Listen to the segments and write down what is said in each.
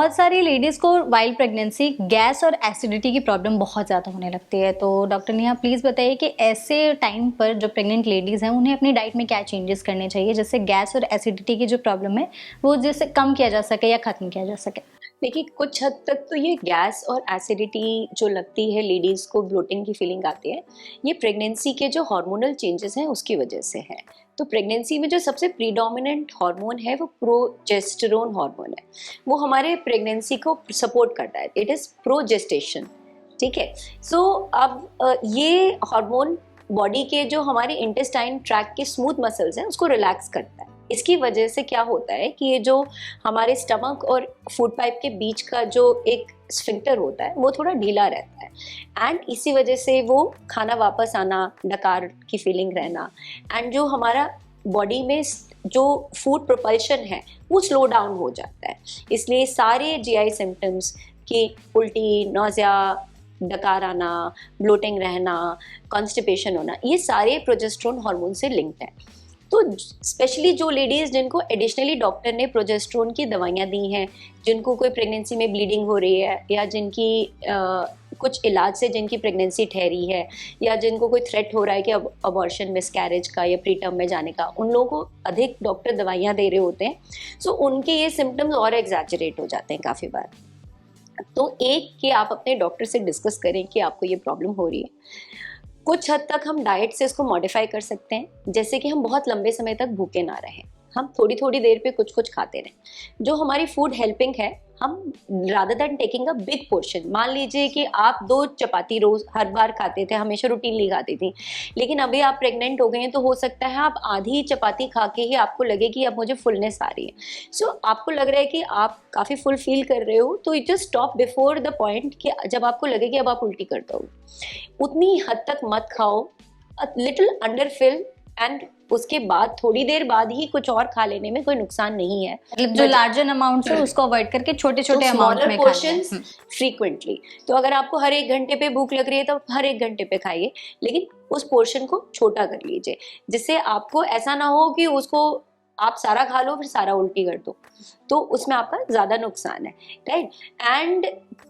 बहुत सारी लेडीज़ को वाइल्ड प्रेगनेंसी गैस और एसिडिटी की प्रॉब्लम बहुत ज़्यादा होने लगती है। तो डॉक्टर नेहा प्लीज़ बताइए कि ऐसे टाइम पर जो प्रेग्नेंट लेडीज़ हैं उन्हें अपनी डाइट में क्या चेंजेस करने चाहिए जिससे गैस और एसिडिटी की जो प्रॉब्लम है वो जिससे कम किया जा सके या ख़त्म किया जा सके। देखिए, कुछ हद तक तो ये गैस और एसिडिटी जो लगती है, लेडीज़ को ब्लोटिंग की फीलिंग आती है, ये प्रेगनेंसी के जो हार्मोनल चेंजेस हैं उसकी वजह से है। तो प्रेगनेंसी में जो सबसे प्रीडोमिनेंट हार्मोन है वो प्रोजेस्टेरोन हार्मोन है। वो हमारे प्रेगनेंसी को सपोर्ट करता है, इट इज़ प्रोजेस्टेशन। ठीक है। सो अब ये हार्मोन बॉडी के जो हमारे इंटेस्टाइन ट्रैक के स्मूथ मसल्स हैं उसको रिलैक्स करता है। इसकी वजह से क्या होता है कि ये जो हमारे स्टमक और फूड पाइप के बीच का जो एक स्फिंक्टर होता है वो थोड़ा ढीला रहता है, एंड इसी वजह से वो खाना वापस आना, डकार की फीलिंग रहना, एंड जो हमारा बॉडी में जो फूड प्रोपल्शन है वो स्लो डाउन हो जाता है। इसलिए सारे जीआई सिम्टम्स की उल्टी, नौजिया, डकार आना, ब्लोटिंग रहना, कॉन्स्टिपेशन होना, ये सारे प्रोजेस्टेरोन हार्मोन से लिंक्ड है। तो स्पेशली जो लेडीज़ जिनको एडिशनली डॉक्टर ने प्रोजेस्टेरोन की दवाइयाँ दी हैं, जिनको कोई प्रेगनेंसी में ब्लीडिंग हो रही है या जिनकी कुछ इलाज से जिनकी प्रेगनेंसी ठहरी है, या जिनको कोई थ्रेट हो रहा है कि अब अबॉर्शन, मिसकैरेज का या प्रीटर्म में जाने का, उन लोगों को अधिक डॉक्टर दवाइयाँ दे रहे होते हैं। सो उनके ये सिम्टम्स और एग्जैजरेट हो जाते हैं काफ़ी बार। तो एक कि आप अपने डॉक्टर से डिस्कस करें कि आपको ये प्रॉब्लम हो रही है। कुछ हद तक हम डाइट से इसको मॉडिफाई कर सकते हैं, जैसे कि हम बहुत लंबे समय तक भूखे ना रहें, हम थोड़ी थोड़ी देर पे कुछ कुछ खाते रहें। जो हमारी फूड हेल्पिंग है, हम rather than taking a big portion, मान लीजिए कि आप 2 चपाती रोज हर बार खाते थे, हमेशा रूटीनली खाती थी, लेकिन अभी आप प्रेग्नेंट हो गए हैं तो हो सकता है आप आधी चपाती खा के ही आपको लगे कि अब मुझे फुलनेस आ रही है। सो आपको लग रहा है कि आप काफ़ी फुल फील कर रहे हो, तो you just stop before the point कि जब आपको लगे कि अब आप उल्टी कर दो। उतनी हद तक मत खाओ, लिटिल अंडर फिल, एंड उसके बाद थोड़ी देर बाद ही कुछ और खा लेने में कोई नुकसान नहीं है। मतलब जो लार्जर अमाउंट है उसको अवॉइड करके छोटे छोटे अमाउंट में पोर्शंस फ्रीक्वेंटली। तो अगर आपको हर 1 घंटे पे भूख लग रही है तो हर 1 घंटे पे खाइए, लेकिन उस पोर्शन को छोटा कर लीजिए, जिससे आपको ऐसा ना हो कि उसको आप सारा खा लो फिर सारा उल्टी कर दो, तो उसमें आपका ज़्यादा नुकसान है, राइट। एंड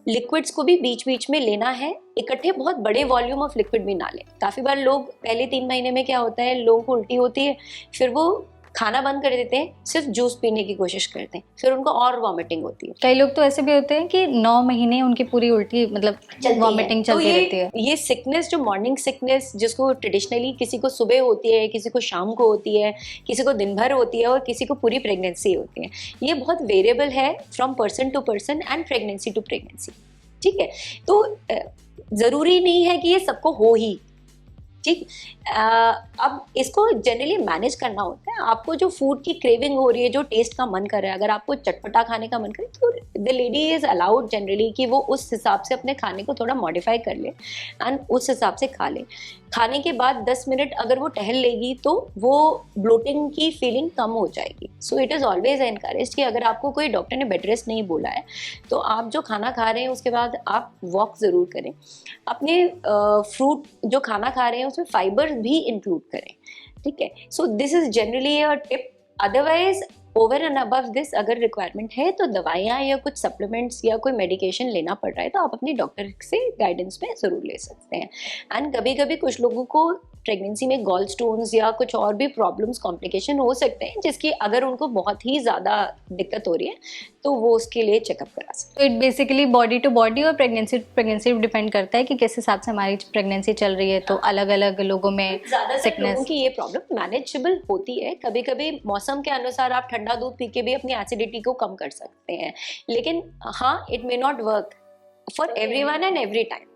लिक्विड्स को भी बीच बीच में लेना है, इकट्ठे बहुत बड़े वॉल्यूम ऑफ लिक्विड भी ना लें। काफ़ी बार लोग पहले 3 महीने में क्या होता है, लोगों को उल्टी होती है, फिर वो खाना बंद कर देते हैं, सिर्फ जूस पीने की कोशिश करते हैं, फिर उनको और वॉमिटिंग होती है। कई लोग तो ऐसे भी होते हैं कि 9 महीने उनकी पूरी उल्टी मतलब वॉमिटिंग चलती रहती है। ये सिकनेस, जो मॉर्निंग सिकनेस जिसको ट्रेडिशनली किसी को सुबह होती है, किसी को शाम को होती है, किसी को दिन भर होती है और किसी को पूरी प्रेगनेंसी होती है, ये बहुत वेरिएबल है from person to person and pregnancy to pregnancy. ठीक है, तो ज़रूरी नहीं है कि ये सबको हो ही। ठीक, अब इसको जनरली मैनेज करना होता है। आपको जो फूड की क्रेविंग हो रही है, जो टेस्ट का मन कर रहा है, अगर आपको चटपटा खाने का मन करे तो the lady is allowed generally कि वो उस हिसाब से अपने खाने को थोड़ा मॉडिफाई कर ले एंड उस हिसाब से खा ले। खाने के बाद 10 मिनट अगर वो टहल लेगी तो वो ब्लोटिंग की फीलिंग कम हो जाएगी। So it is always encourage कि अगर आपको कोई डॉक्टर ने बेड रेस्ट नहीं बोला है तो आप जो खाना खा रहे हैं उसके बाद आप वॉक ज़रूर करें। अपने फ्रूट जो खाना खा रहे हैं उसमें फाइबर भी इंक्लूड करें। ठीक है, so this is generally a tip. Otherwise over and above this अगर रिक्वायरमेंट है तो दवाइयाँ या कुछ सप्लीमेंट्स या कोई मेडिकेशन लेना पड़ रहा है तो आप अपने डॉक्टर से गाइडेंस में ज़रूर ले सकते हैं। एंड कभी कभी कुछ लोगों को प्रेगनेंसी में गॉल स्टोन्स या कुछ और भी प्रॉब्लम्स, कॉम्प्लिकेशन हो सकते हैं, जिसकी अगर उनको बहुत ही ज़्यादा दिक्कत हो रही है तो वो उसके लिए चेकअप करा सकते हैं। तो it basically body to body और प्रेगनेंसी डिपेंड करता है कि किस हिसाब से हमारी प्रेगनेंसी चल रही है। तो अलग अलग लोगों में ज़्यादातर लोगों की ये प्रॉब्लम मैनेजेबल होती है। कभी कभी मौसम के अनुसार आप ठंडा दूध पी के भी अपनी एसिडिटी को कम कर सकते हैं, लेकिन हाँ, it may not work for everyone and every time.